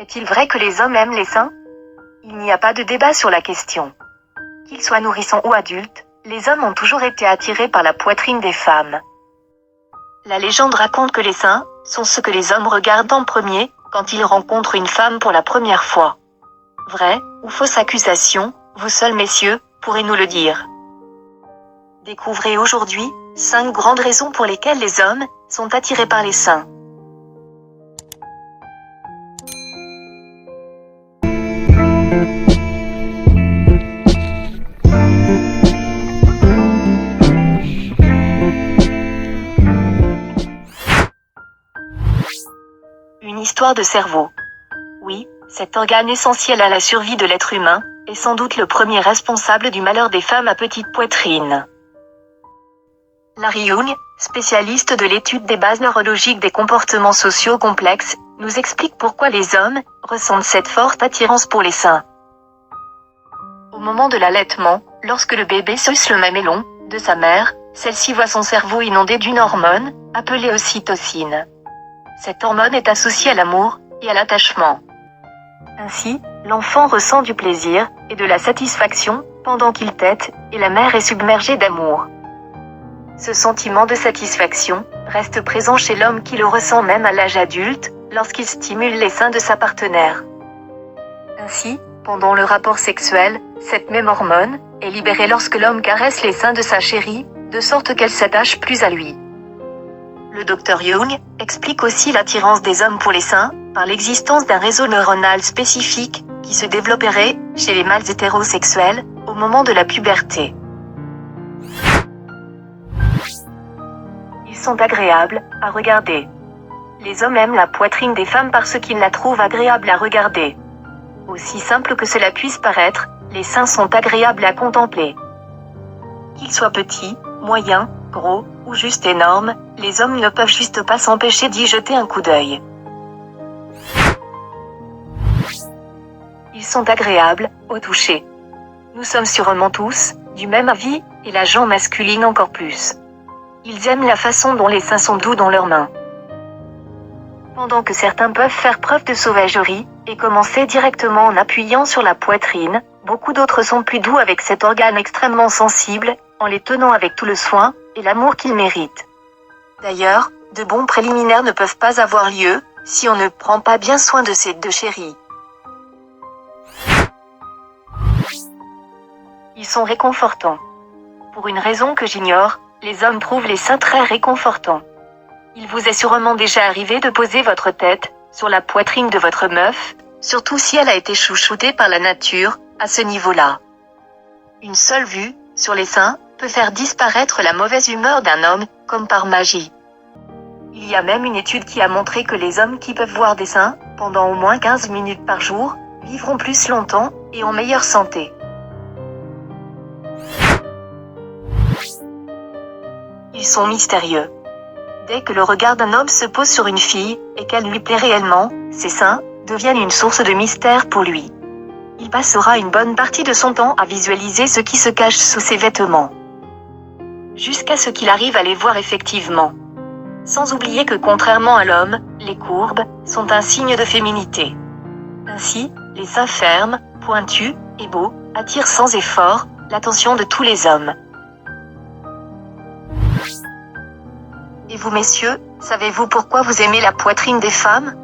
Est-il vrai que les hommes aiment les seins? Il n'y a pas de débat sur la question. Qu'ils soient nourrissons ou adultes, les hommes ont toujours été attirés par la poitrine des femmes. La légende raconte que les seins sont ce que les hommes regardent en premier quand ils rencontrent une femme pour la première fois. Vraie ou fausse accusation, vous seuls messieurs pourrez nous le dire. Découvrez aujourd'hui 5 grandes raisons pour lesquelles les hommes sont attirés par les seins. Une histoire de cerveau. Oui, cet organe essentiel à la survie de l'être humain est sans doute le premier responsable du malheur des femmes à petite poitrine. Larry Young, spécialiste de l'étude des bases neurologiques des comportements sociaux complexes, nous explique pourquoi les hommes ressentent cette forte attirance pour les seins. Au moment de l'allaitement, lorsque le bébé suce le mamellon de sa mère, celle-ci voit son cerveau inondé d'une hormone, appelée ocytocine. Cette hormone est associée à l'amour et à l'attachement. Ainsi, l'enfant ressent du plaisir et de la satisfaction pendant qu'il tète, et la mère est submergée d'amour. Ce sentiment de satisfaction reste présent chez l'homme qui le ressent même à l'âge adulte, lorsqu'il stimule les seins de sa partenaire. Ainsi, pendant le rapport sexuel, cette même hormone est libérée lorsque l'homme caresse les seins de sa chérie, de sorte qu'elle s'attache plus à lui. Le Dr Young explique aussi l'attirance des hommes pour les seins par l'existence d'un réseau neuronal spécifique qui se développerait chez les mâles hétérosexuels au moment de la puberté. Ils sont agréables à regarder. Les hommes aiment la poitrine des femmes parce qu'ils la trouvent agréable à regarder. Aussi simple que cela puisse paraître, les seins sont agréables à contempler. Qu'ils soient petits, moyens, gros ou juste énormes, les hommes ne peuvent juste pas s'empêcher d'y jeter un coup d'œil. Ils sont agréables au toucher. Nous sommes sûrement tous du même avis, et la gent masculine encore plus. Ils aiment la façon dont les seins sont doux dans leurs mains. Pendant que certains peuvent faire preuve de sauvagerie et commencer directement en appuyant sur la poitrine, beaucoup d'autres sont plus doux avec cet organe extrêmement sensible, en les tenant avec tout le soin et l'amour qu'ils méritent. D'ailleurs, de bons préliminaires ne peuvent pas avoir lieu si on ne prend pas bien soin de ces deux chéris. Ils sont réconfortants. Pour une raison que j'ignore, les hommes trouvent les seins très réconfortants. Il vous est sûrement déjà arrivé de poser votre tête sur la poitrine de votre meuf, surtout si elle a été chouchoutée par la nature, à ce niveau-là. Une seule vue sur les seins peut faire disparaître la mauvaise humeur d'un homme, comme par magie. Il y a même une étude qui a montré que les hommes qui peuvent voir des seins, pendant au moins 15 minutes par jour, vivront plus longtemps et en meilleure santé. Ils sont mystérieux. Dès que le regard d'un homme se pose sur une fille, et qu'elle lui plaît réellement, ses seins deviennent une source de mystère pour lui. Il passera une bonne partie de son temps à visualiser ce qui se cache sous ses vêtements. Jusqu'à ce qu'il arrive à les voir effectivement. Sans oublier que contrairement à l'homme, les courbes sont un signe de féminité. Ainsi, les seins fermes, pointus et beaux attirent sans effort l'attention de tous les hommes. Et vous messieurs, savez-vous pourquoi vous aimez la poitrine des femmes ?